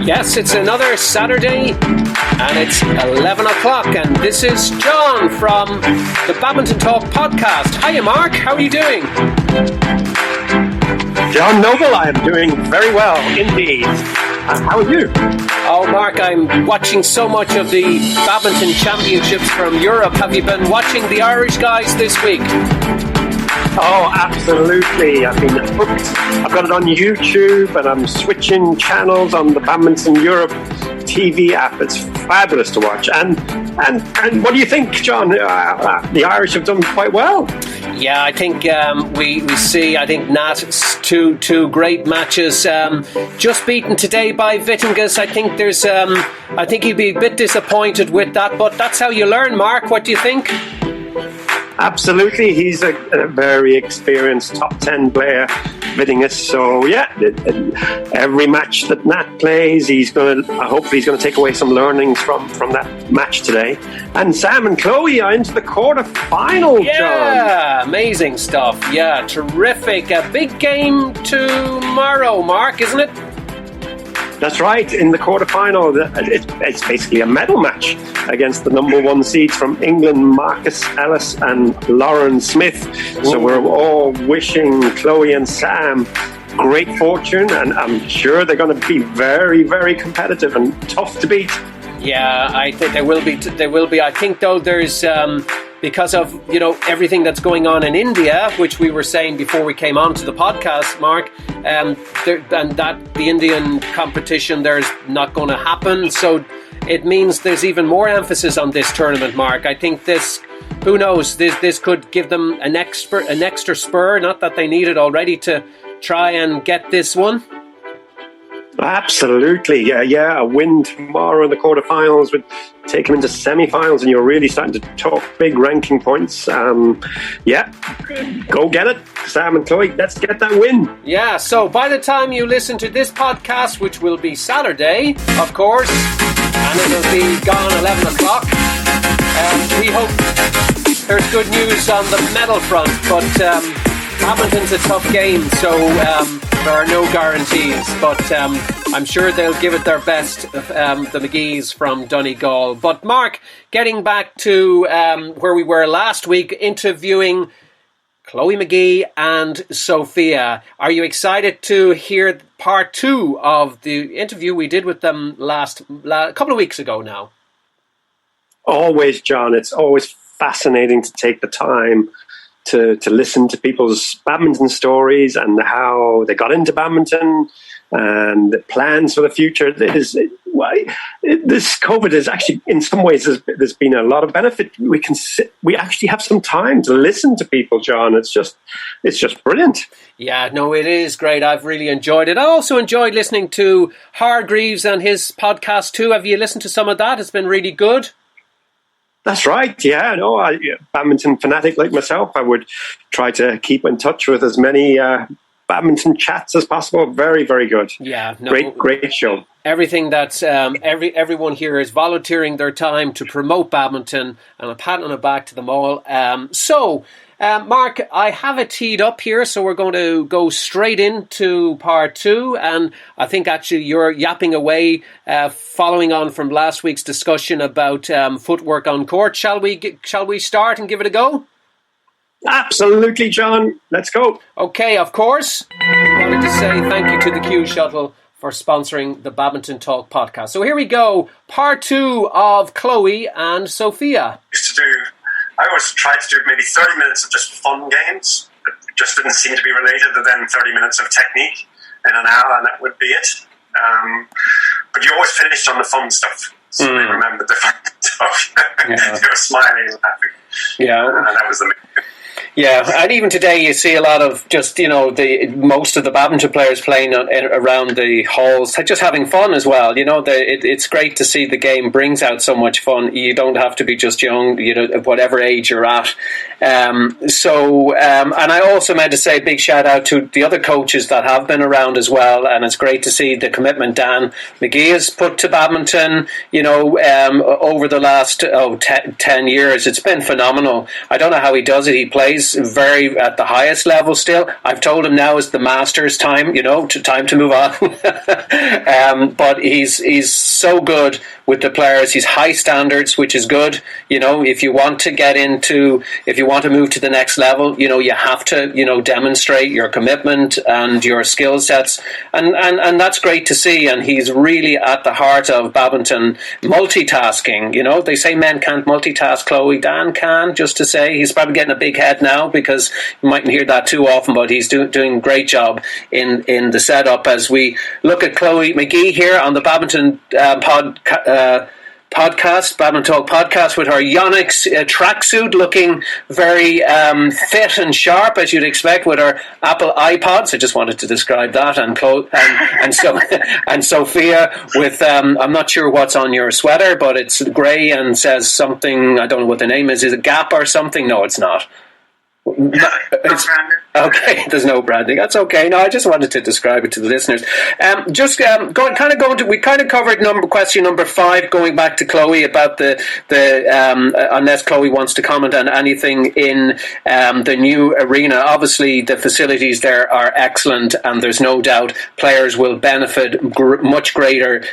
Yes, it's another Saturday and it's 11 o'clock and this is John from the Badminton Talk podcast. Hiya Mark, how are you doing? John Noble, I am doing very well indeed. How are you? Oh Mark, I'm watching so much of the Badminton Championships from Europe. Have you been watching the Irish guys this week? Oh, absolutely. I've been hooked. I've got it on YouTube and I'm switching channels on the Badminton Europe TV app. It's fabulous to watch. And what do you think, John? The Irish have done quite well. Yeah, I think we see, I think Nat's two great matches. Just beaten today by Vittingus. I think he'd be a bit disappointed with that, but that's how you learn, Mark. What do you think? Absolutely, he's a very experienced top 10 player, Vittingus. So yeah, every match that Nat plays, hopefully he's going to take away some learnings from that match today. And Sam and Chloe are into the quarter-final, John. Yeah, amazing stuff. Yeah, terrific. A big game tomorrow, Mark, isn't it? That's right. In the quarterfinal, it's basically a medal match against the number one seeds from England, Marcus Ellis and Lauren Smith. So we're all wishing Chloe and Sam great fortune, and I'm sure they're going to be very, very competitive and tough to beat. Yeah, I think they will be. They will be. I think though there's because of everything that's going on in India, which we were saying before we came on to the podcast, Mark, and that the Indian competition there's not going to happen. So it means there's even more emphasis on this tournament, Mark. I think this. Who knows? This could give them an extra spur. Not that they need it already to try and get this one. Absolutely, yeah. A win tomorrow in the quarterfinals would take them into semi-finals, and you're really starting to talk big ranking points. Yeah, go get it, Sam and Chloe. Let's get that win. Yeah. So by the time you listen to this podcast, which will be Saturday, of course, and it'll be gone 11 o'clock. We hope there's good news on the medal front, but badminton's a tough game, so there are no guarantees, but I'm sure they'll give it their best, the McGees from Donegal. But Mark, getting back to where we were last week, interviewing Chloe McGee and Sophia. Are you excited to hear part 2 of the interview we did with them a couple of weeks ago now? Always, John. It's always fascinating to take the time to listen to people's badminton stories and how they got into badminton and the plans for the future. This COVID is actually, in some ways, there's been a lot of benefit. We actually have some time to listen to people, John. It's just brilliant. Yeah, no, it is great. I've really enjoyed it. I also enjoyed listening to Hargreaves and his podcast too. Have you listened to some of that? It's been really good. That's right, yeah. No, badminton fanatic like myself, I would try to keep in touch with as many badminton chats as possible. Very, very good. Yeah, no, great show. Everything that everyone here is volunteering their time to promote badminton, and a pat on the back to them all. Mark, I have it teed up here, so we're going to go straight into part 2. And I think actually you're yapping away, following on from last week's discussion about footwork on court. Shall we start and give it a go? Absolutely, John. Let's go. Okay, of course. I wanted to say thank you to the Q Shuttle for sponsoring the Badminton Talk podcast. So here we go. Part 2 of Chloe and Sophia. I always tried to do maybe 30 minutes of just fun games. It just didn't seem to be related to then 30 minutes of technique in an hour, and that would be it. But you always finished on the fun stuff. So they remembered the fun stuff. Yeah. They were smiling and laughing. Yeah. And that was the main thing. Yeah, and even today you see a lot of just, most of the badminton players playing around the halls, just having fun as well. It's great to see the game brings out so much fun. You don't have to be just young, at whatever age you're at. And I also meant to say a big shout out to the other coaches that have been around as well. And it's great to see the commitment Dan McGee has put to badminton, over the last 10 years. It's been phenomenal. I don't know how he does it. He plays is very at the highest level still. I've told him now is the Masters time, time to move on. But he's so good with the players. He's high standards, which is good. If you want to move to the next level, you have to, demonstrate your commitment and your skill sets. And that's great to see. And he's really at the heart of badminton multitasking. They say men can't multitask, Chloe. Dan can, just to say. He's probably getting a big head now because you mightn't hear that too often, but he's doing a great job in the setup as we look at Chloe McGee here on the badminton Badminton Talk podcast with her Yonex tracksuit, looking very fit and sharp as you'd expect with her Apple iPods. I just wanted to describe that, and Sophia with I'm not sure what's on your sweater, but it's grey and says something. I don't know what the name is. Is it Gap or something? No, it's not. No, it's okay. There's no branding. That's okay. No, I just wanted to describe it to the listeners. We kind of covered question number 5, going back to Chloe about the unless Chloe wants to comment on anything in the new arena. Obviously, the facilities there are excellent, and there's no doubt players will benefit much greater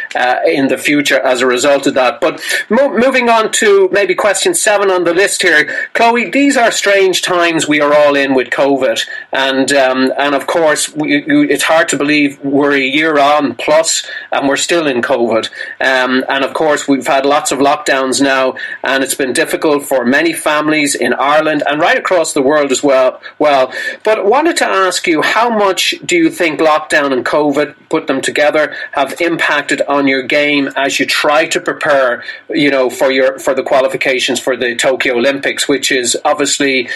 in the future as a result of that. But moving on to maybe question 7 on the list here, Chloe. These are strange times we are all in with COVID, and of course it's hard to believe we're a year on plus and we're still in COVID, and of course we've had lots of lockdowns now, and it's been difficult for many families in Ireland and right across the world as well. But wanted to ask you, how much do you think lockdown and COVID, put them together, have impacted on your game as you try to prepare for the qualifications for the Tokyo Olympics, which is obviously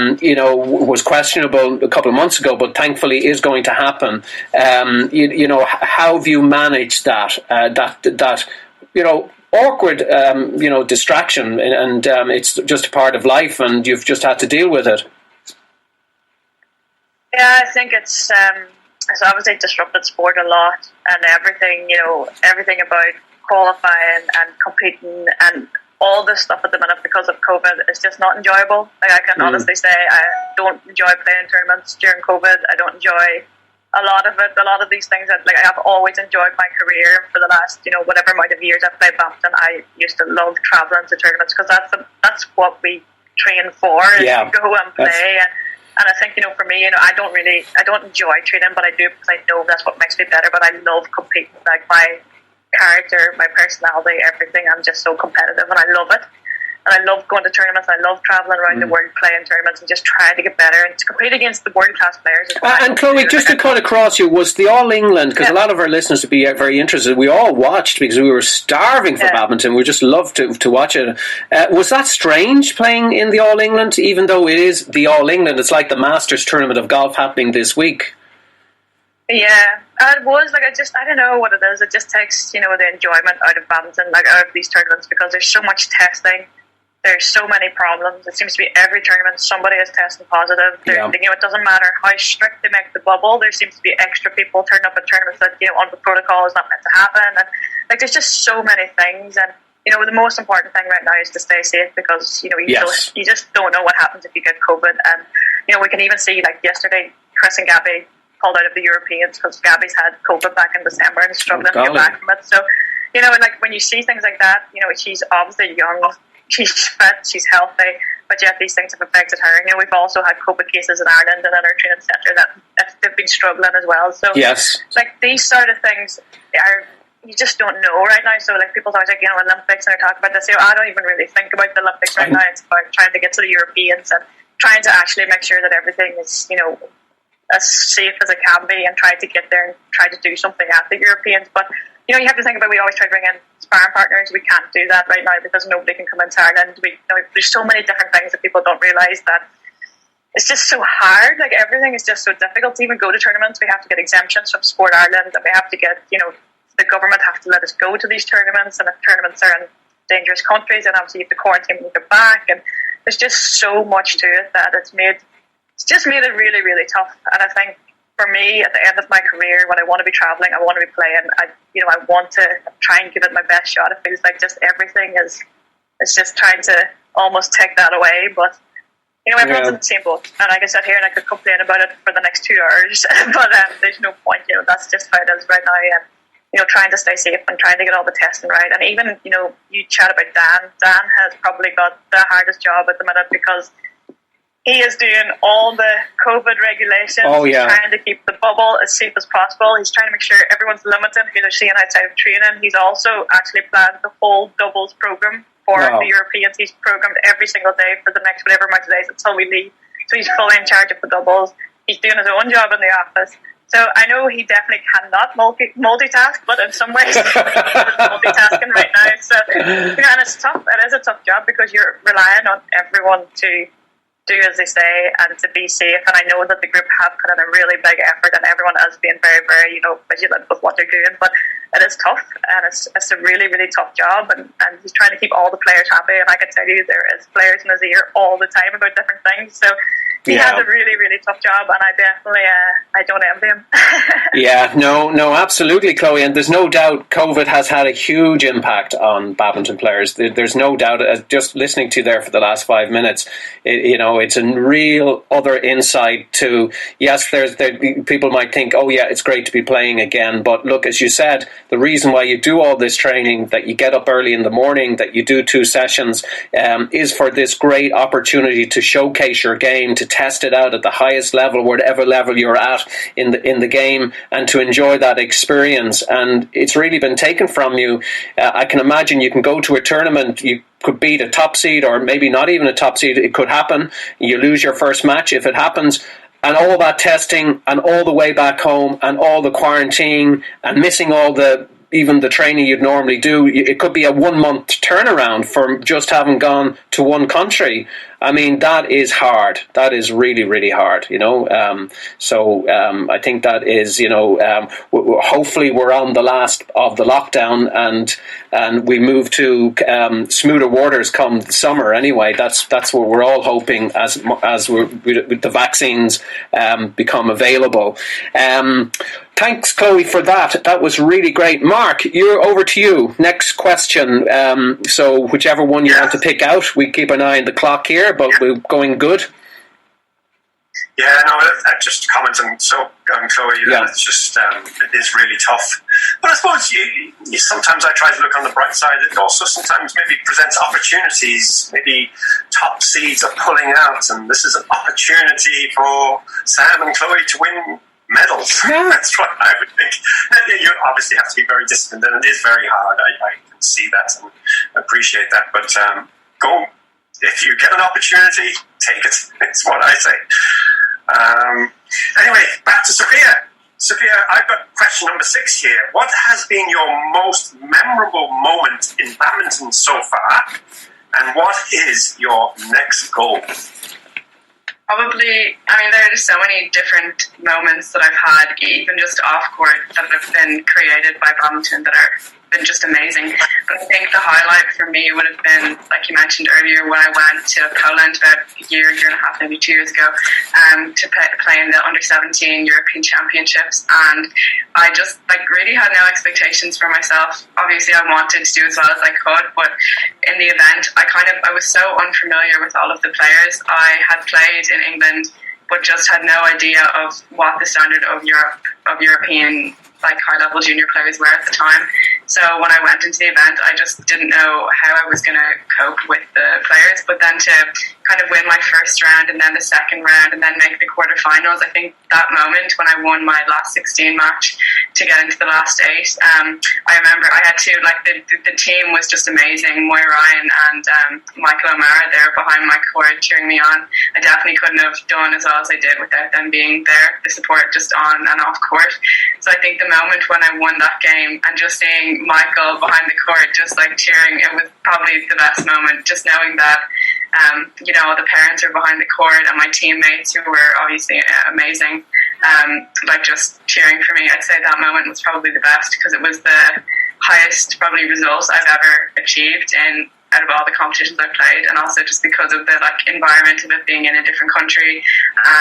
was questionable a couple of months ago, but thankfully is going to happen. How have you managed that awkward, distraction, and it's just a part of life, and you've just had to deal with it? Yeah, I think it's obviously disrupted sport a lot, and everything about qualifying and competing and all this stuff at the minute because of COVID is just not enjoyable. Like, I can honestly say I don't enjoy playing tournaments during COVID. I don't enjoy a lot of it. A lot of these things that I have always enjoyed my career for the last whatever amount of years I've played badminton. I used to love traveling to tournaments because that's what we train for. Yeah, go and play. And I think for me, I don't enjoy training, but I do because I know that's what makes me better. But I love competing. Like, my character, my personality, everything, I'm just so competitive, and I love it. And I love going to tournaments. I love travelling around the world, playing tournaments, and just trying to get better and to compete against the world class players. And Chloe, just to cut across you, was the All England, because a lot of our listeners would be very interested. We all watched because we were starving for badminton. We just loved to watch it. Was that strange playing in the All England, even though it is the All England? It's like the Masters tournament of golf happening this week. Yeah, it was I don't know what it is. It just takes the enjoyment out of badminton, out of these tournaments, because there's so much testing. There's so many problems. It seems to be every tournament somebody is testing positive. It doesn't matter how strict they make the bubble. There seems to be extra people turning up at tournaments that on the protocol is not meant to happen. And there's just so many things. And the most important thing right now is to stay safe, because you just don't know what happens if you get COVID. And we can even see yesterday, Chris and Gabby pulled out of the Europeans because Gabby's had COVID back in December and is struggling to get back from it. So, when you see things like that, she's obviously young, she's fit, she's healthy, but yet these things have affected her. We've also had COVID cases in Ireland and in our training centre that they've been struggling as well. So, these sort of things you just don't know right now. So, people's always Olympics, and they're talking about this. I don't even really think about the Olympics right now. It's about trying to get to the Europeans and trying to actually make sure that everything is, as safe as it can be, and try to get there and try to do something at the Europeans. But you have to think about, we always try to bring in sparring partners. We can't do that right now because nobody can come into Ireland. There's so many different things that people don't realise, that it's just so hard. Everything is just so difficult to even go to tournaments. We have to get exemptions from Sport Ireland, and we have to get the government have to let us go to these tournaments, and if tournaments are in dangerous countries, then obviously you have to quarantine when you get back, and there's just so much to it that it's just made it really, really tough. And I think for me, at the end of my career, when I want to be travelling, I want to be playing, I want to try and give it my best shot. It feels like just everything is just trying to almost take that away. But everyone's in the same boat, and I can sit here and I could complain about it for the next 2 hours, but there's no point. That's just how it is right now. Trying to stay safe and trying to get all the testing right. And even, you chat about Dan. Dan has probably got the hardest job at the minute because he is doing all the COVID regulations. Oh, yeah. He's trying to keep the bubble as safe as possible. He's trying to make sure everyone's limited who they're seeing outside of training. He's also actually planned the whole doubles program for the Europeans. He's programmed every single day for the next whatever amount of days until we leave. So he's fully in charge of the doubles. He's doing his own job in the office. So I know he definitely cannot multitask, but in some ways he's multitasking right now. So, and it's tough. It is a tough job because you're relying on everyone to do as they say and to be safe. And I know that the group have put in a really big effort, and everyone is being very, very, vigilant with what they're doing. But it is tough, and it's a really, really tough job. And he's trying to keep all the players happy. And I can tell you, there is players in his ear all the time about different things. So he has a really, really tough job, and I definitely, I don't envy him. Yeah, no, absolutely, Chloe. And there's no doubt COVID has had a huge impact on badminton players. There's no doubt. Just listening to you there for the last 5 minutes, it's a real other insight to, yes, people might think, oh yeah, it's great to be playing again. But look, as you said, the reason why you do all this training, that you get up early in the morning, that you do 2 sessions, is for this great opportunity to showcase your game, to test it out at the highest level, whatever level you're at in the game, and to enjoy that experience. And it's really been taken from you. I can imagine you can go to a tournament, you could beat a top seed, or maybe not even a top seed. It could happen. You lose your first match if it happens. And all that testing, and all the way back home, and all the quarantine, and missing even the training you'd normally do. It could be a 1 month turnaround from just having gone to one country. I mean, that is hard. That is really, really hard, So I think that is, hopefully we're on the last of the lockdown, and we move to smoother waters come the summer. Anyway, that's what we're all hoping as the vaccines become available. Thanks, Chloe, for that. That was really great. Mark, you're over to you. Next question. So whichever one you want to pick out, we keep an eye on the clock here, but we're going good. Yeah, no, just comment on Chloe. It's just it is really tough. But I suppose you sometimes I try to look on the bright side. It also sometimes maybe presents opportunities. Maybe top seeds are pulling out, and this is an opportunity for Sam and Chloe to win medals. Yeah. That's what I would think. You obviously have to be very disciplined, and it is very hard. I can see that and appreciate that. But go, if you get an opportunity, take it. It's what I say. Anyway, back to Sophia. Sophia, I've got question number 6 here. What has been your most memorable moment in badminton so far, and what is your next goal? Probably, there are just so many different moments that I've had, even just off court, that have been created by badminton that have been just amazing. I think the highlight for me would have been, like you mentioned earlier, when I went to Poland about a year and a half, maybe 2 years ago, to play in the under-17 European Championships. And I just really had no expectations for myself. Obviously, I wanted to do as well as I could, but in the event, I was so unfamiliar with all of the players. I had played in England, but just had no idea of what the standard of European high-level junior players were at the time. So when I went into the event, I just didn't know how I was going to cope with the players. But then to kind of win my first round and then the second round and then make the quarterfinals, I think that moment when I won my last 16 match to get into the last 8, I remember I had to, the team was just amazing. Moy Ryan and Michael O'Mara there behind my court cheering me on. I definitely couldn't have done as well as I did without them being there, the support just on and off court. So I think the moment when I won that game and just seeing Michael behind the court just cheering, it was probably the best moment, just knowing that the parents are behind the court and my teammates who were obviously amazing, just cheering for me. I'd say that moment was probably the best because it was the highest probably results I've ever achieved out of all the competitions I've played, and also just because of the environment of it being in a different country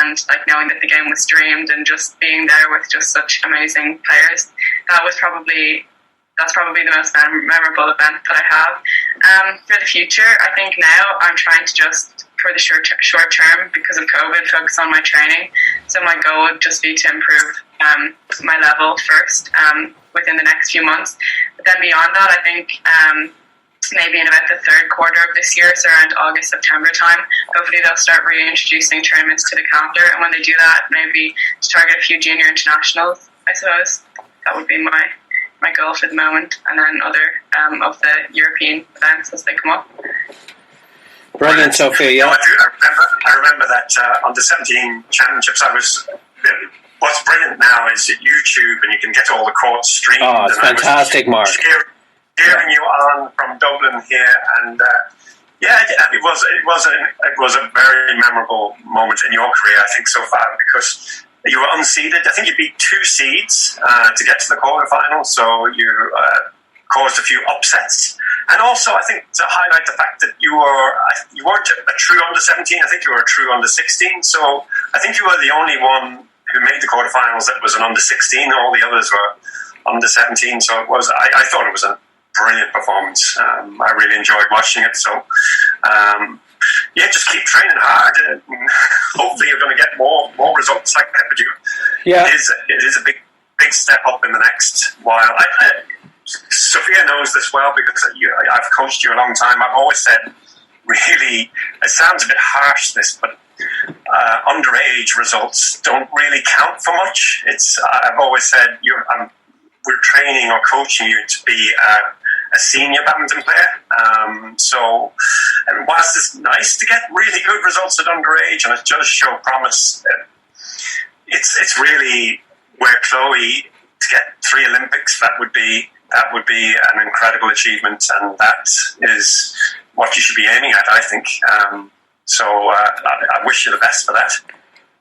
and knowing that the game was streamed and just being there with just such amazing players. That's probably the most memorable event that I have. For the future, I think now I'm trying to just for the short term because of COVID, focus on my training. So my goal would just be to improve my level first within the next few months. But then beyond that, I think maybe in about the third quarter of this year, so around August, September time, hopefully they'll start reintroducing tournaments to the calendar. And when they do that, maybe to target a few junior internationals, I suppose. That would be my goal for the moment, and then other of the European events as they come up. Brilliant, Sophie. Yeah. I remember that on the 17 championships, what's brilliant now is at YouTube, and you can get all the courts streamed. Oh, it's fantastic, Mark. Cheering you on from Dublin here, and it was a very memorable moment in your career, I think, so far, because you were unseeded. I think you beat 2 seeds to get to the quarterfinal, so you caused a few upsets. And also, I think, to highlight the fact that you weren't a true under-17, I think you were a true under-16, so I think you were the only one who made the quarterfinals that was an under-16. All the others were under-17, so I thought it was a brilliant performance. I really enjoyed watching it, so just keep training hard. Hopefully you're going to get more results like that. But it is a big step up in the next while. Sophia knows this well because I've coached you a long time. I've always said, really, it sounds a bit harsh, this, but underage results don't really count for much. I've always said we're training or coaching you to be a senior badminton player. So whilst it's nice to get really good results at underage and it does show promise, it's really where Chloe, to get 3 Olympics, that would be an incredible achievement, and that is what you should be aiming at, I think. So I wish you the best for that.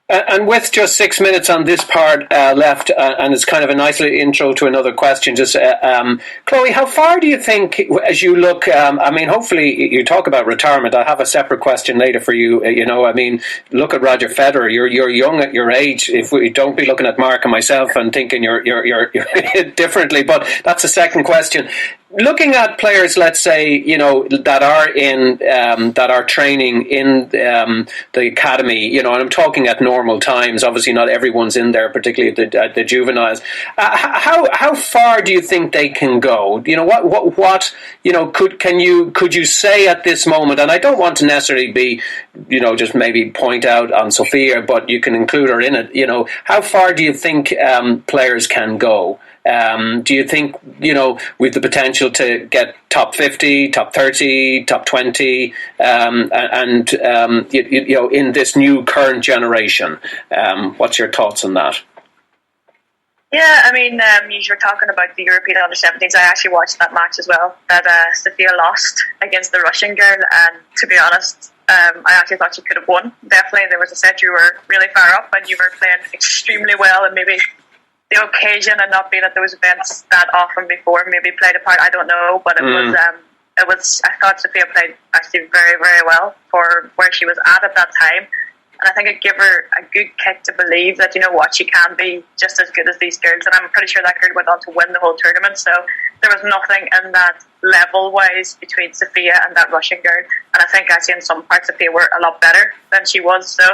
And with just 6 minutes on this part left, and it's kind of a nice little intro to another question, just Chloe, how far do you think, as you look, hopefully you talk about retirement, I have a separate question later for you, look at Roger Federer, you're young at your age, if we don't be looking at Mark and myself and thinking you're differently, but that's a second question. Looking at players, let's say, that are training in the academy, and I'm talking at normal times. Obviously, not everyone's in there, particularly at the juveniles. How far do you think they can go? Could you say at this moment? And I don't want to necessarily be, just maybe point out on Sophia, but you can include her in it. How far do you think players can go? Do you think, with the potential to get top 50, top 30, top 20, in this new current generation? What's your thoughts on that? Yeah, you were talking about the European under-17s. I actually watched that match as well, that Sophia lost against the Russian girl, and to be honest, I actually thought she could have won. Definitely, there was a set you were really far up and you were playing extremely well, and maybe the occasion and not being at those events that often before maybe played a part. I don't know, but it was. I thought Sophia played actually very, very well for where she was at that time, and I think it gave her a good kick to believe that she can be just as good as these girls. And I'm pretty sure that girl went on to win the whole tournament. So there was nothing in that level wise between Sophia and that Russian girl. And I think actually in some parts Sophia were a lot better than she was. So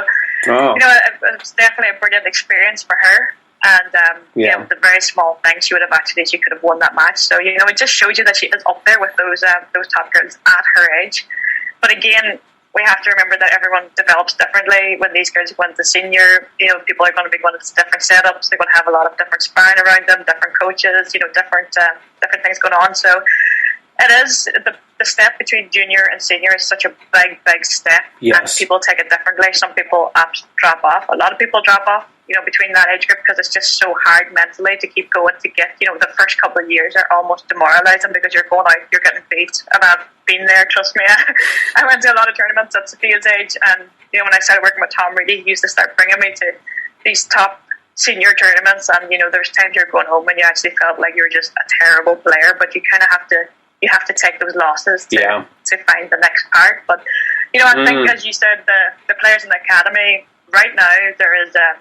it was definitely a brilliant experience for her. And with a very small thing, she could have won that match. So it just shows you that she is up there with those top girls at her age. But again, we have to remember that everyone develops differently. When these girls go into senior, people are going to be going into different setups. They're going to have a lot of different sparring around them, different coaches, different things going on. So it is the step between junior and senior is such a big step. Yes. And people take it differently. Some people drop off. A lot of people drop off, between that age group, because it's just so hard mentally to keep going, to get, the first couple of years are almost demoralising because you're going out, you're getting beat. And I've been there, trust me. I went to a lot of tournaments at Sophia's age, and, when I started working with Tom Reedy, he used to start bringing me to these top senior tournaments, and, there's times you're going home and you actually felt like you're just a terrible player, but you kind of have to take those losses to find the next part. But, I think, as you said, the players in the academy, right now, there is a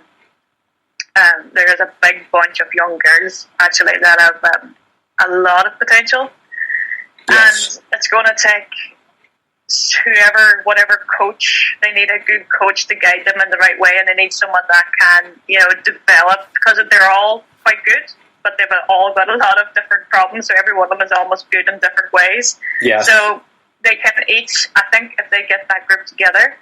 big bunch of young girls actually that have a lot of potential. Yes. And it's going to take whatever coach, they need a good coach to guide them in the right way, and they need someone that can, develop, because they're all quite good, but they've all got a lot of different problems, so every one of them is almost good in different ways. Yes. So they can each, I think, if they get that group together,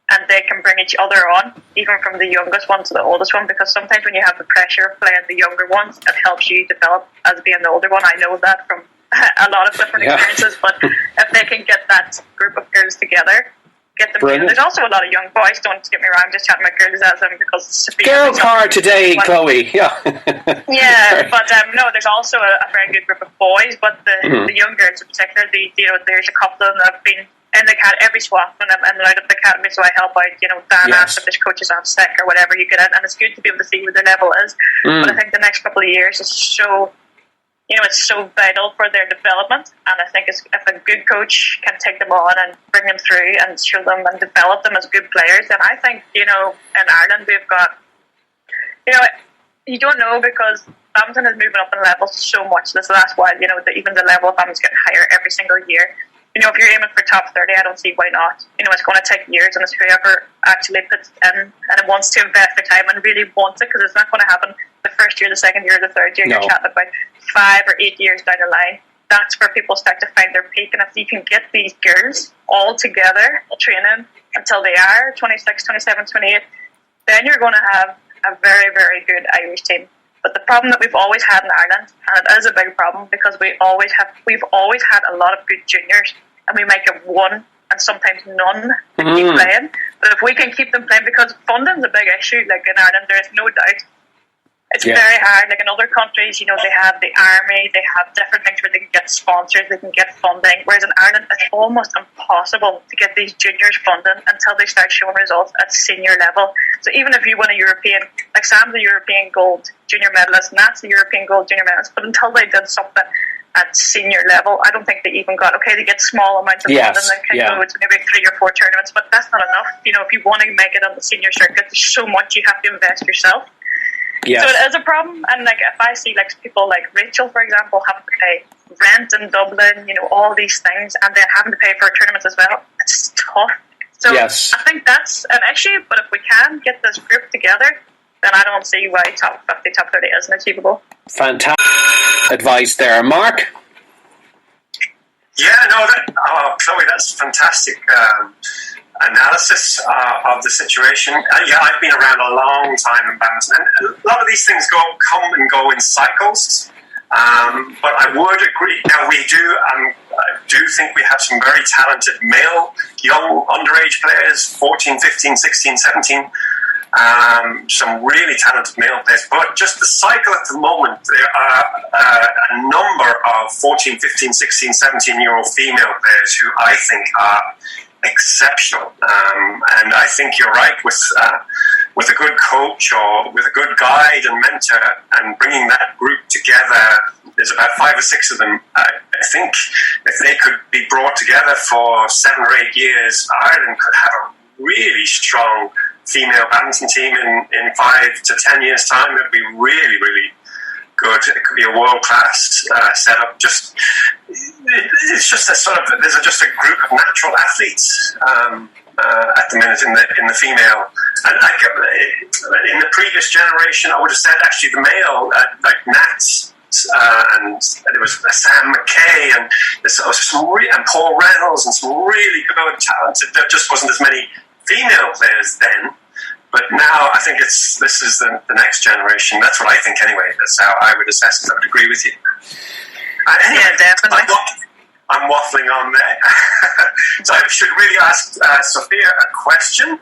and they can bring each other on, even from the youngest one to the oldest one, because sometimes when you have the pressure of playing the younger ones, it helps you develop as being the older one. I know that from a lot of different experiences, but if they can get that group of girls together, get them together. There's also a lot of young boys, don't get me wrong, I'm just chatting about girls as them because Sophia. Girl card today, Chloe, yeah. But no, there's also a very good group of boys, but the young girls in particular, there's a couple of them that have been in the every swap when I'm in and out of the academy, so I help out, Dan asks if there's coaches off sick or whatever, you get it, and it's good to be able to see where their level is. But I think the next couple of years is so, it's so vital for their development, and I think if a good coach can take them on and bring them through and show them and develop them as good players, then I think, in Ireland we've got, you don't know, because badminton is moving up in levels so much this last while, even the level of badminton's getting higher every single year. If you're aiming for top 30, I don't see why not. It's going to take years, and it's whoever actually puts it in and wants to invest their time and really wants it, because it's not going to happen the first year, the second year, the third year. No. You're chatting about 5 or 8 years down the line. That's where people start to find their peak, and if you can get these girls all together training until they are 26, 27, 28, then you're going to have a very, very good Irish team. But the problem that we've always had in Ireland, and it is a big problem, because we've always had a lot of good juniors, and we might get one and sometimes none to keep playing. But if we can keep them playing, because funding's a big issue, like in Ireland, there is no doubt. It's very hard. Like in other countries, they have the army, they have different things where they can get sponsors, they can get funding. Whereas in Ireland, it's almost impossible to get these juniors funding until they start showing results at senior level. So even if you win a European, like Sam's a European gold junior medalist, and that's the European gold junior medalist, but until they did something at senior level, I don't think they even got, they get small amounts of funding, they can go to maybe 3 or 4 tournaments, but that's not enough. If you want to make it on the senior circuit, there's so much you have to invest yourself. Yes. So it is a problem, and if I see people like Rachel, for example, having to pay rent in Dublin, all these things, and then having to pay for tournaments as well, it's tough. So I think that's an issue, but if we can get this group together, then I don't see why top 50, top 30 isn't achievable. Fantastic advice there. Mark? Yeah, Chloe, that's fantastic analysis of the situation. I've been around a long time in badminton, and a lot of these things come and go in cycles. But I would agree. Now I do think we have some very talented male, young underage players, 14, 15, 16, 17. Some really talented male players, but just the cycle at the moment, there are a number of 14, 15, 16, 17-year-old female players who I think are exceptional, and I think you're right with a good coach or with a good guide and mentor, and bringing that group together. There's about 5 or 6 of them. I think if they could be brought together for 7 or 8 years, Ireland could have a really strong female badminton team in 5 to 10 years' time. It would be really, really good. It could be a world-class setup. It's just a sort of, there's just a group of natural athletes at the minute in the female. And in the previous generation, I would have said actually the male, like Nat, and there was Sam McKay, and and Paul Reynolds, and some really good talented. There just wasn't as many female players then. But now I think this is the next generation. That's what I think anyway. That's how I would assess it. I would agree with you. Anyway, yeah, definitely. I'm waffling on there. So I should really ask Sophia a question.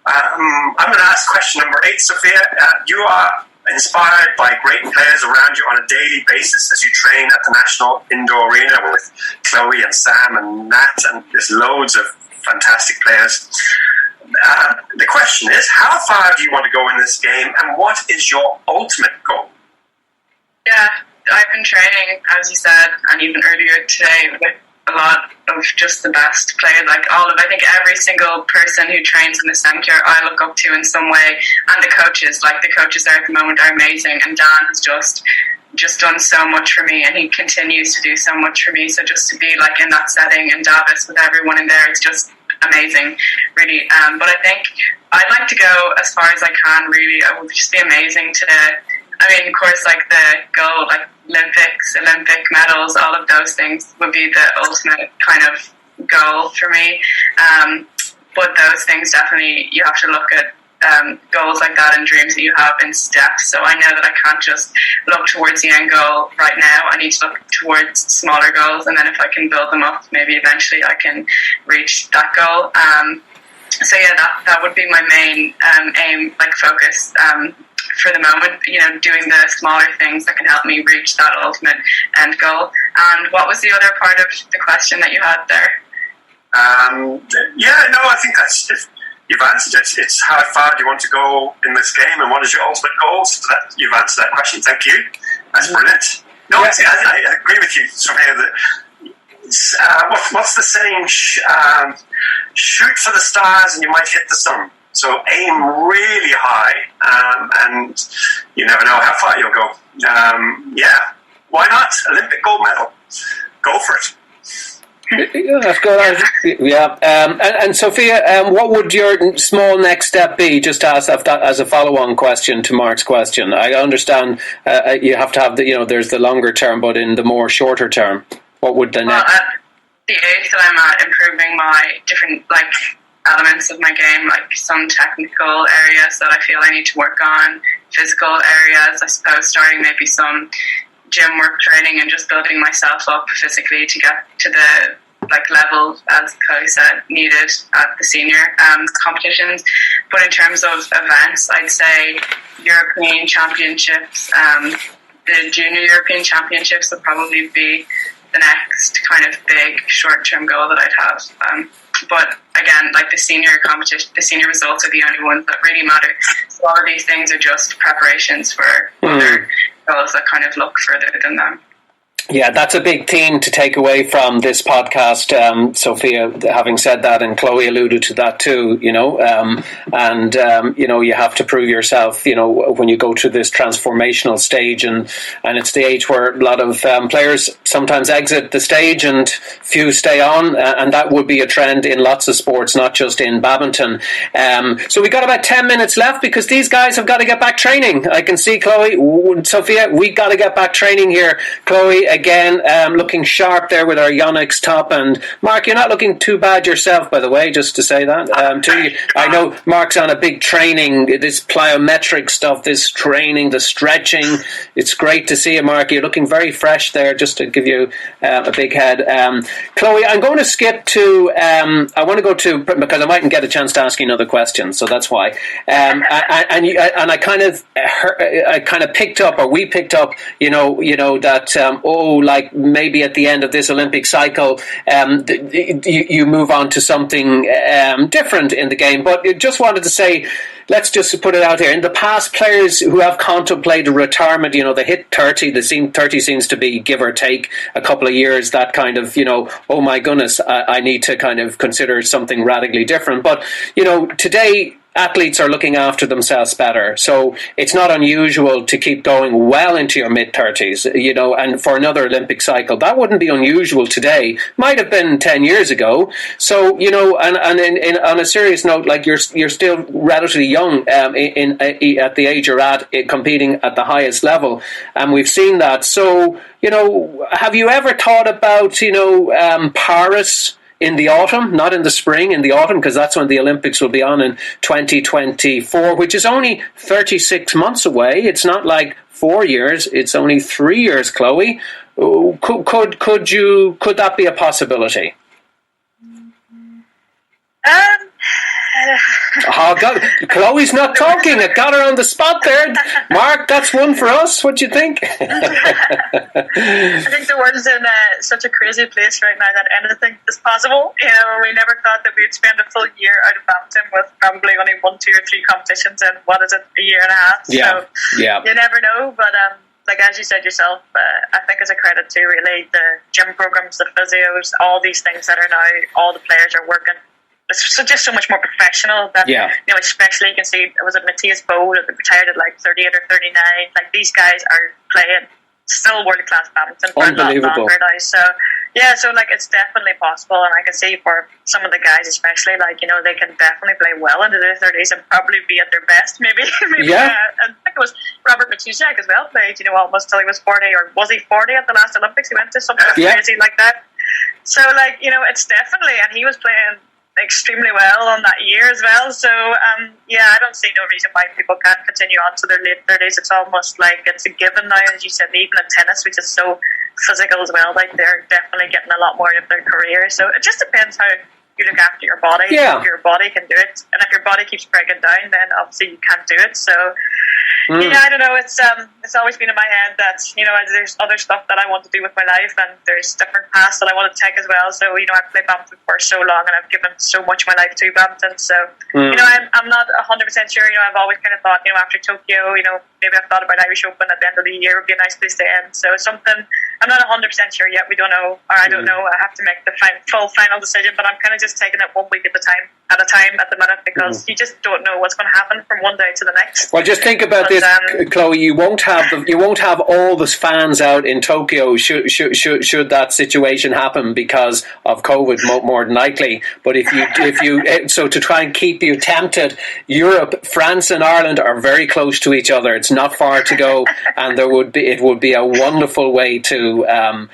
I'm going to ask question number 8, Sophia. You are inspired by great players around you on a daily basis as you train at the National Indoor Arena with Chloe and Sam and Nat, and there's loads of fantastic players. The question is, how far do you want to go in this game, and what is your ultimate goal? Yeah, I've been training, as you said, and even earlier today, with a lot of just the best players. I think every single person who trains in the centre I look up to in some way, and the coaches there at the moment are amazing, and Dan has just just done so much for me, and he continues to do so much for me. So just to be like in that setting in Davos with everyone in there, it's just amazing, really. But I think I'd like to go as far as I can, really. It would just be amazing to, I mean, of course, like the goal, like Olympic medals, all of those things would be the ultimate kind of goal for me. But those things, definitely, you have to look at goals like that and dreams that you have in steps. So I know that I can't just look towards the end goal right now. I need to look towards smaller goals, and then if I can build them up, maybe eventually I can reach that goal. So yeah, that would be my main aim, like focus for the moment, you know, doing the smaller things that can help me reach that ultimate end goal. And what was the other part of the question that you had there? I think that's it. You've answered it. It's how far do you want to go in this game, and what is your ultimate goal? So that you've answered that question. Thank you. That's brilliant. No, I agree with you, Sophia. What's the saying? Shoot for the stars, and you might hit the sun. So aim really high, and you never know how far you'll go. Why not? Olympic gold medal. Go for it. Yeah, that's good. Yeah, and Sophia, what would your small next step be? Just as a follow-on question to Mark's question, I understand you have to have there's the longer term, but in the more shorter term, what would the next? At the age that I'm at, improving my different elements of my game, like some technical areas that I feel I need to work on, physical areas, I suppose, starting maybe some gym work training and just building myself up physically to get to the level, as Chloe said, needed at the senior competitions. But in terms of events, I'd say European Championships, the Junior European Championships would probably be the next kind of big short-term goal that I'd have. But again, the senior competition, the senior results are the only ones that really matter. So all of these things are just preparations for other goals that kind of look further than them. Yeah, that's a big theme to take away from this podcast, Sophia, having said that, and Chloe alluded to that too, you have to prove yourself, when you go through this transformational stage, and it's the age where a lot of players sometimes exit the stage and few stay on, and that would be a trend in lots of sports, not just in badminton. So we got about 10 minutes left because these guys have got to get back training. I can see Chloe, Sophia, we got to get back training here. Chloe, again, looking sharp there with our Yonex top, and Mark, you're not looking too bad yourself, by the way, just to say that to you. I know Mark's on a big training, this plyometric stuff, this training, the stretching. It's great to see you, Mark. You're looking very fresh there, just to give you a big head. Chloe, I'm going to skip to, I want to go to, because I mightn't get a chance to ask you another question, so that's why. And I kind of picked up, or we picked up, that maybe at the end of this Olympic cycle, you move on to something different in the game. But just wanted to say, let's just put it out here. In the past, players who have contemplated retirement, they hit 30. 30 seems to be, give or take, a couple of years, that kind of, oh my goodness, I need to kind of consider something radically different. But, today, athletes are looking after themselves better. So it's not unusual to keep going well into your mid-30s, and for another Olympic cycle. That wouldn't be unusual today. Might have been 10 years ago. So, and on a serious note, you're still relatively young at the age you're at, competing at the highest level. And we've seen that. So, have you ever thought about, Paris in the autumn, not in the spring, in the autumn, because that's when the Olympics will be on in 2024, which is only 36 months away. It's not like 4 years, it's only 3 years, Chloe. Could that be a possibility? Chloe's not talking. I got her on the spot there. Mark, that's one for us. What do you think? I think the world's in such a crazy place right now that anything is possible. We never thought that we'd spend a full year out of badminton with probably only 1, 2, or 3 competitions in, a year and a half. Yeah. So you never know. But as you said yourself, I think it's a credit to really the gym programs, the physios, all these things that are now, all the players are working. It's just so much more professional that, especially you can see, it was at Matthias Bowe that retired at 38 or 39. These guys are playing still world class badminton for Unbelievable. Paradise. So yeah, so like it's definitely possible, and I can see for some of the guys, especially, like, you know, they can definitely play well into their 30s and probably be at their best. Maybe. Yeah. I think it was Robert Matusek as well played, you know, almost till he was 40, or was he 40 at the last Olympics? He went to something crazy like that. So, like, you know, it's definitely, and he was playing extremely well on that year as well. So, yeah, I don't see no reason why people can't continue on to their late 30s. It's almost like it's a given now, as you said, even in tennis, which is so physical as well. Like, they're definitely getting a lot more of their career. So it just depends how you look after your body. Yeah. If your body can do it, and if your body keeps breaking down, then obviously you can't do it. So yeah, I don't know, it's always been in my head that, you know, there's other stuff that I want to do with my life, and there's different paths that I want to take as well. So, you know, I've played badminton for so long, and I've given so much of my life to badminton. So you know, I'm not 100% sure. You know, I've always kind of thought, you know, after Tokyo, you know, maybe I've thought about Irish Open at the end of the year would be a nice place to end. So it's something I'm not 100% sure yet. We don't know, or I don't know. I have to make the full final decision, but I'm kind of just taking it 1 week at a time at the minute, because you just don't know what's going to happen from one day to the next. Well, just think about this, Chloe. You won't have all the fans out in Tokyo should that situation happen because of COVID, more than likely. But if you so to try and keep you tempted, Europe, France, and Ireland are very close to each other. It's not far to go, and it would be a wonderful way to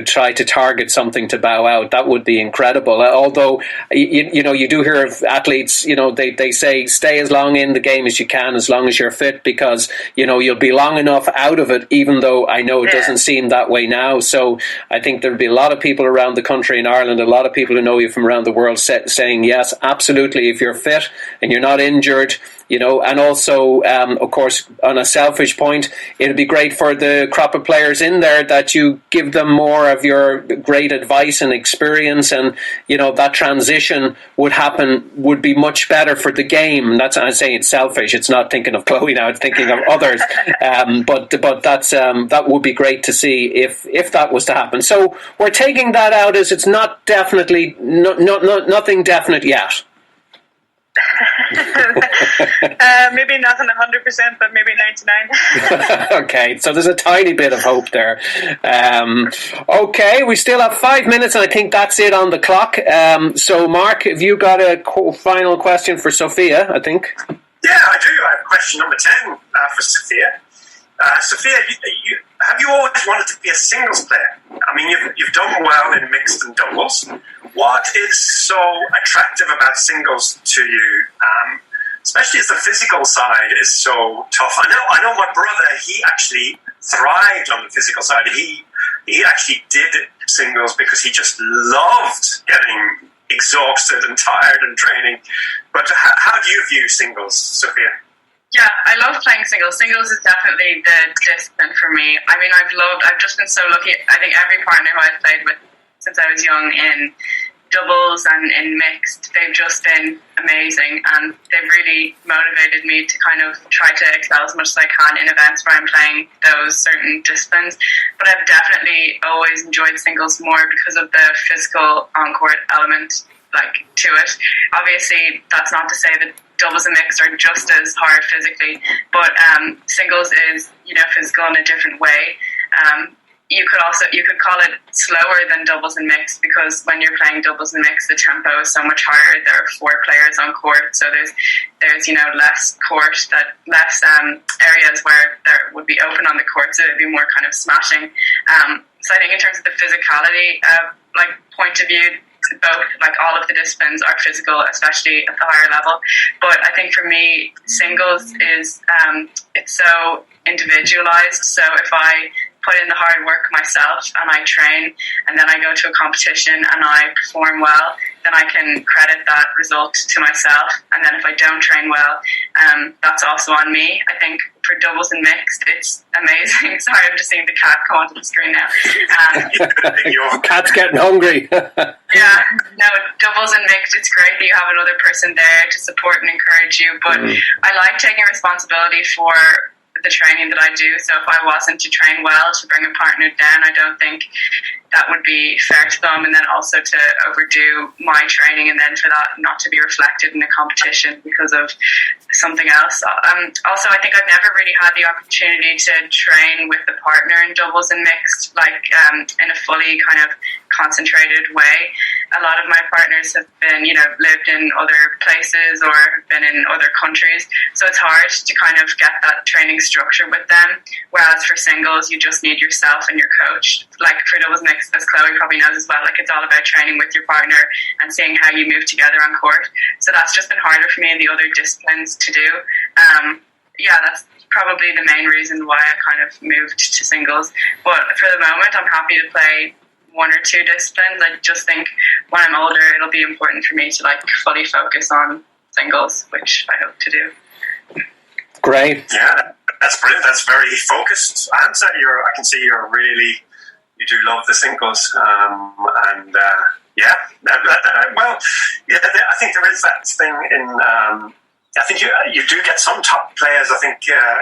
try to target something to bow out. That would be incredible. Although you know, you do hear of athletes, you know, they say stay as long in the game as you can, as long as you're fit, because, you know, you'll be long enough out of it, even though I know it doesn't seem that way now. So I think there'll be a lot of people around the country in Ireland, a lot of people who know you from around the world saying yes, absolutely, if you're fit and you're not injured, you know. And also, of course, on a selfish point, it'd be great for the crop of players in there that you give them more of your great advice and experience, and, you know, that transition would be much better for the game. That's, I'm saying it's selfish. It's not thinking of Chloe now, it's thinking of others. But that's that would be great to see if that was to happen. So we're taking that out as it's not definitely nothing definite yet. Maybe not 100%, but maybe 99%. Okay, so there's a tiny bit of hope there. Okay, we still have 5 minutes, and I think that's it on the clock. So, Mark, have you got a final question for Sophia, I think? Yeah, I do. I have question number 10 for Sophia. Sophia, have you always wanted to be a singles player? I mean, you've done well in mixed and doubles. What is so attractive about singles to you? Especially as the physical side is so tough. I know my brother, he actually thrived on the physical side. He actually did singles because he just loved getting exhausted and tired and training. But how do you view singles, Sophia? Yeah, I love playing singles. Singles is definitely the discipline for me. I mean, I've just been so lucky. I think every partner who I've played with since I was young in doubles and in mixed, they've just been amazing, and they've really motivated me to kind of try to excel as much as I can in events where I'm playing those certain disciplines. But I've definitely always enjoyed singles more because of the physical on-court element, like, to it. Obviously, that's not to say that doubles and mixed are just as hard physically, but singles is, you know, physical in a different way. You could call it slower than doubles and mixed, because when you're playing doubles and mixed, the tempo is so much higher. There are 4 players on court, so there's you know, less areas where there would be open on the court, so it'd be more kind of smashing. So I think in terms of the physicality, point of view, both, like, all of the disciplines are physical, especially at the higher level. But I think for me, singles is it's so individualized. So if I put in the hard work myself and I train, and then I go to a competition and I perform well, then I can credit that result to myself. And then if I don't train well, that's also on me. I think for doubles and mixed, it's amazing. Sorry, I'm just seeing the cat come onto the screen now. Cat's getting hungry. Yeah, no, doubles and mixed, it's great that you have another person there to support and encourage you. But I like taking responsibility for the training that I do. So if I wasn't to train well to bring a partner down, I don't think that would be fair to them, and then also to overdo my training and then for that not to be reflected in a competition because of something else. Also, I think I've never really had the opportunity to train with a partner in doubles and mixed, like in a fully kind of concentrated way. A lot of my partners have been, lived in other places or have been in other countries, so it's hard to kind of get that training structure with them, whereas for singles you just need yourself and your coach. Like for doubles mixed, as Chloe probably knows as well, like it's all about training with your partner and seeing how you move together on court. So that's just been harder for me in the other disciplines to do. That's probably the main reason why I kind of moved to singles. But for the moment, I'm happy to play one or two disciplines. I just think when I'm older, it'll be important for me to like fully focus on singles, which I hope to do. Great. Yeah, that's brilliant. That's very focused answer. I can see you do love the singles, I think there is that thing in. I think you do get some top players. I think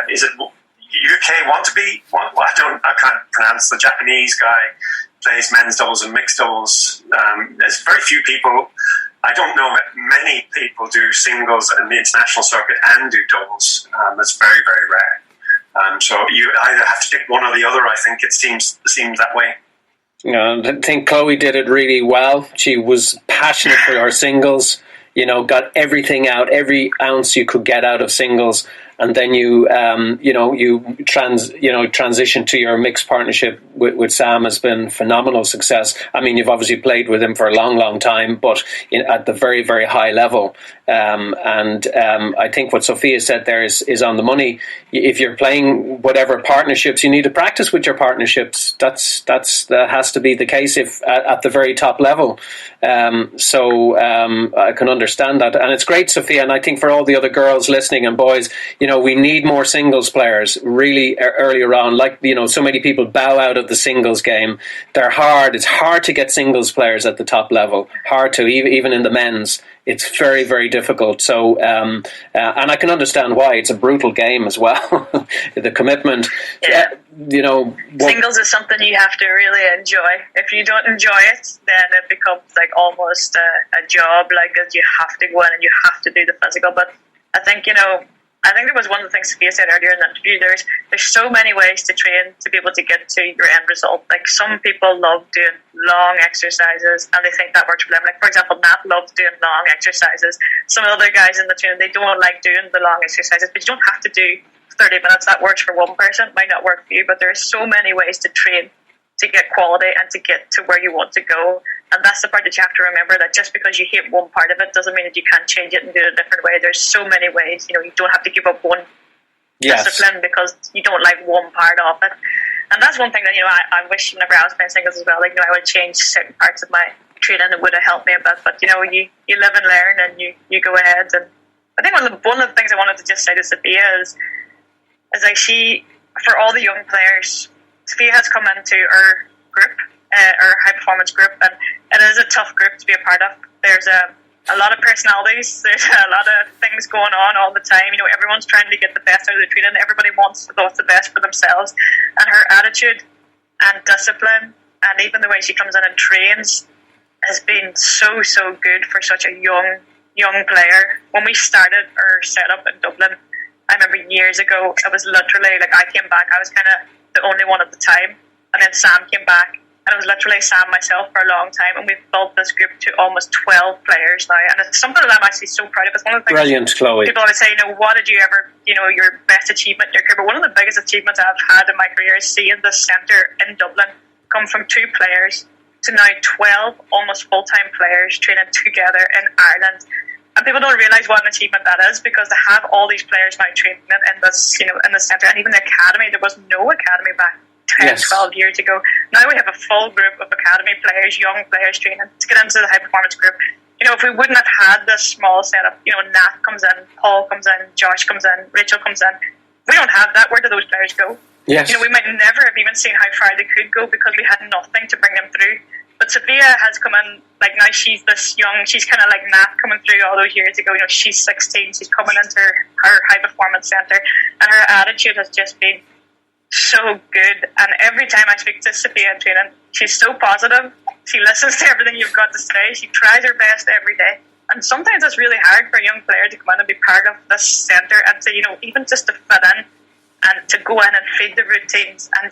is it UK want to be? Well, I can't pronounce the Japanese guy plays men's doubles and mixed doubles. There's very few people. I don't know that many people do singles in the international circuit and do doubles. That's very, very rare. So you either have to pick one or the other. I think it seems that way. I think Chloe did it really well. She was passionate for her singles. Got everything out, every ounce you could get out of singles, and then you transition to your mixed partnership with Sam has been phenomenal success. I mean, you've obviously played with him for a long, long time, but at the very, very high level. I think what Sophia said there is on the money. If you're playing whatever partnerships, you need to practice with your partnerships. That has to be the case if at the very top level. I can understand that, and it's great, Sophia. And I think for all the other girls listening and boys, we need more singles players really earlier on. Like, so many people bow out of the singles game. They're hard. It's hard to get singles players at the top level. Hard to, even in the men's. It's very, very difficult. So, and I can understand why. It's a brutal game as well. The commitment. Yeah. Singles is something you have to really enjoy. If you don't enjoy it, then it becomes like almost a job. Like you have to go in and you have to do the physical. But I think there was one of the things Sophia said earlier in the interview. There's so many ways to train to be able to get to your end result. Like some people love doing long exercises and they think that works for them. Like for example, Nat loves doing long exercises. Some other guys in the team, they don't like doing the long exercises, but you don't have to do 30 minutes. That works for one person, might not work for you, but there's so many ways to train to get quality and to get to where you want to go. And that's the part that you have to remember, that just because you hate one part of it doesn't mean that you can't change it and do it a different way. There's so many ways. You don't have to give up one discipline because you don't like one part of it. And that's one thing that I wish whenever I was playing singles as well, like I would change certain parts of my training that would have helped me a bit. But you live and learn and you go ahead. And I think one of the things I wanted to just say to Sophia is like for all the young players, Sophia has come into our group, our high performance group, and it is a tough group to be a part of. There's a lot of personalities, there's a lot of things going on all the time. Everyone's trying to get the best out of the training. Everybody wants the best for themselves, and her attitude and discipline and even the way she comes in and trains has been so good for such a young player. When we started our setup in Dublin, I remember years ago, it was literally like I came back, I was kind of the only one at the time, and then Sam came back, and it was literally Sam, myself for a long time, and we've built this group to almost 12 players now, and it's something that I'm actually so proud of. It's one of the things brilliant, Chloe. People always say, what did you ever, your best achievement in your career? But one of the biggest achievements I've had in my career is seeing the centre in Dublin come from 2 players to now 12 almost full-time players training together in Ireland. And people don't realise what an achievement that is, because to have all these players now training in this, in the centre, and even the academy. There was no academy back 10, 12 years ago. Now we have a full group of academy players, young players training to get into the high performance group. If we wouldn't have had this small setup, Nat comes in, Paul comes in, Josh comes in, Rachel comes in. We don't have that. Where do those players go? Yes. We might never have even seen how far they could go because we had nothing to bring them through. But Sophia has come in, like now she's this young, she's kind of like Nat coming through all those years ago. She's 16, she's coming into her high performance centre, and her attitude has just been so good. And every time I speak to Sophia in training, she's so positive. She listens to everything you've got to say. She tries her best every day. And sometimes it's really hard for a young player to come in and be part of this centre and to, even just to fit in and to go in and feed the routines. And,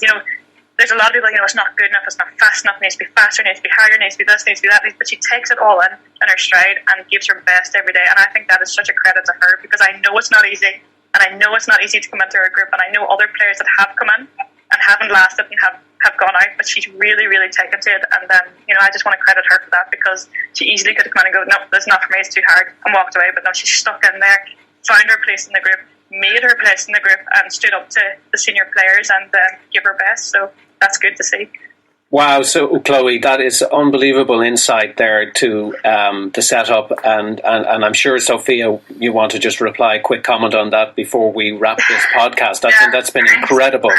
there's a lot of people, it's not good enough, it's not fast enough, it needs to be faster, it needs to be harder, it needs to be this, it needs to be that. But she takes it all in her stride and gives her best every day. And I think that is such a credit to her, because I know it's not easy. And I know it's not easy to come into her group. And I know other players that have come in and haven't lasted and have gone out, but she's really, really taken to it. And I just want to credit her for that, because she easily could have come in and go, no, this is not for me, it's too hard, and walked away. But no, she's stuck in there, found her place in the group, made her place in the group, and stood up to the senior players and give her best. So that's good to see. Wow, so Chloe, that is unbelievable insight there to the setup, and I'm sure, Sophia, you want to just reply a quick comment on that before we wrap this podcast. I think that's been incredible.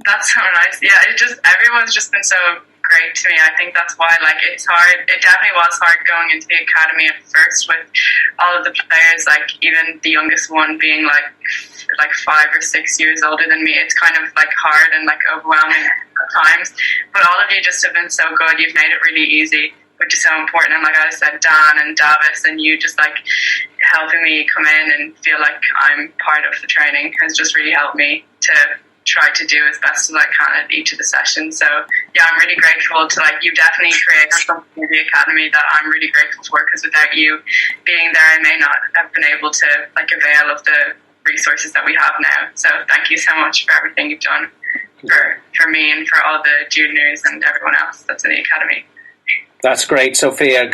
That's so nice. Yeah, everyone's just been so great to me. I think that's why, it's hard. It definitely was hard going into the academy at first with all of the players, even the youngest one being like 5 or 6 years older than me. It's kind of hard and overwhelming at times. But all of you just have been so good. You've made it really easy, which is so important. And like I said, Dan and Davis and you just helping me come in and feel like I'm part of the training has just really helped me to try to do as best as I can at each of the sessions. So yeah, I'm really grateful to you definitely created something in the academy that I'm really grateful for, because without you being there, I may not have been able to avail of the resources that we have now. So thank you so much for everything you've done for me and for all the juniors and everyone else that's in the academy. That's great, Sophia.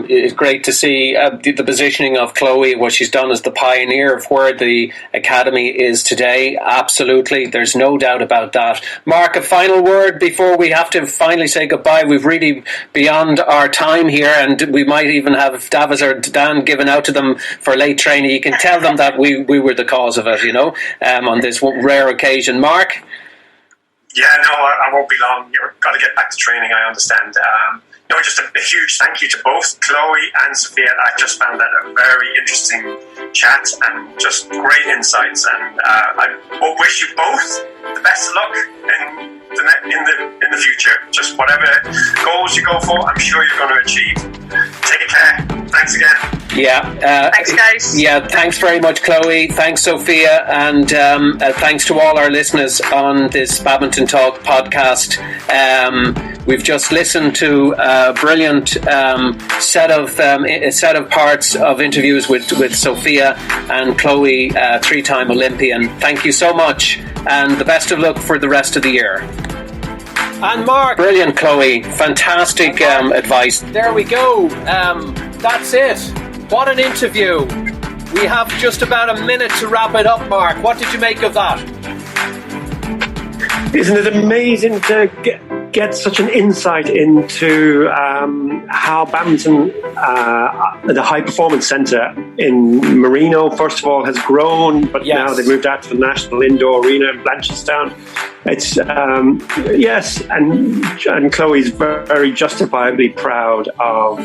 It's great to see the positioning of Chloe, what she's done as the pioneer of where the academy is today. Absolutely, there's no doubt about that. Mark, a final word before we have to finally say goodbye. We've really beyond our time here, and we might even have Davis or Dan given out to them for late training. You can tell them that we were the cause of it, on this rare occasion. Mark? Yeah, no, I won't be long. You've got to get back to training, I understand. Just a huge thank you to both Chloe and Sophia. I just found that a very interesting chat and just great insights. And I wish you both the best of luck in the future. Just whatever goals you go for, I'm sure you're going to achieve. Take care. Thanks again. Yeah. Thanks, guys. Yeah, thanks very much, Chloe. Thanks, Sophia. And thanks to all our listeners on this Badminton Talk podcast. We've just listened to a brilliant set of parts of interviews with Sophia and Chloe, 3-time Olympian. Thank you so much, and the best of luck for the rest of the year. And Mark. Brilliant, Chloe. Fantastic advice. There we go. That's it. What an interview. We have just about a minute to wrap it up, Mark. What did you make of that? Isn't it amazing to get such an insight into how badminton, the High Performance Centre in Marino, first of all, has grown, but now they've moved out to the National Indoor Arena in Blanchardstown. It's and Chloe's very justifiably proud of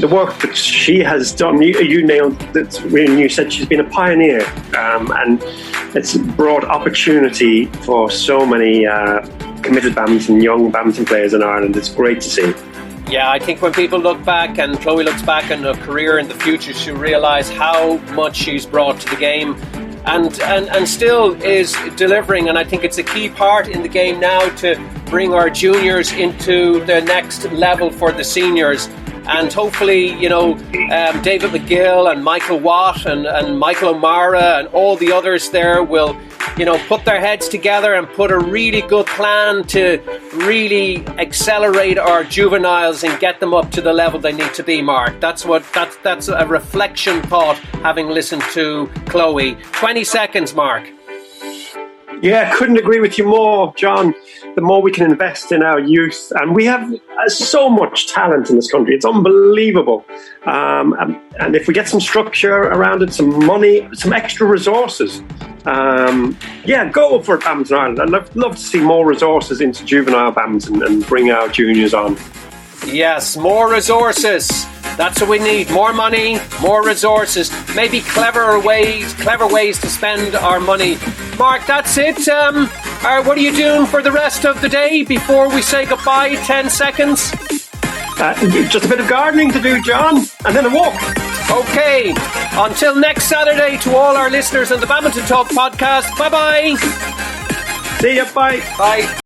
the work that she has done. You nailed that when you said she's been a pioneer, and it's brought opportunity for so many committed young badminton players in Ireland. It's great to see. Yeah, I think when people look back, and Chloe looks back on her career in the future, she'll realise how much she's brought to the game and still is delivering. And I think it's a key part in the game now to bring our juniors into the next level for the seniors. And hopefully, David McGill and Michael Watt and Michael O'Mara and all the others there will, put their heads together and put a really good plan to really accelerate our juveniles and get them up to the level they need to be, Mark. That's a reflection thought, having listened to Chloe. 20 seconds, Mark. Yeah, couldn't agree with you more, John. The more we can invest in our youth, and we have so much talent in this country, it's unbelievable. And if we get some structure around it, some money, some extra resources, go for Badminton Ireland. I'd love to see more resources into juvenile badminton and bring our juniors on. Yes, more resources. That's what we need. More money, more resources. Maybe clever ways to spend our money. Mark, that's it. What are you doing for the rest of the day before we say goodbye? 10 seconds. Just a bit of gardening to do, John, and then a walk. Okay. Until next Saturday, to all our listeners on the Badminton Talk podcast. Bye-bye. See ya. Bye. Bye.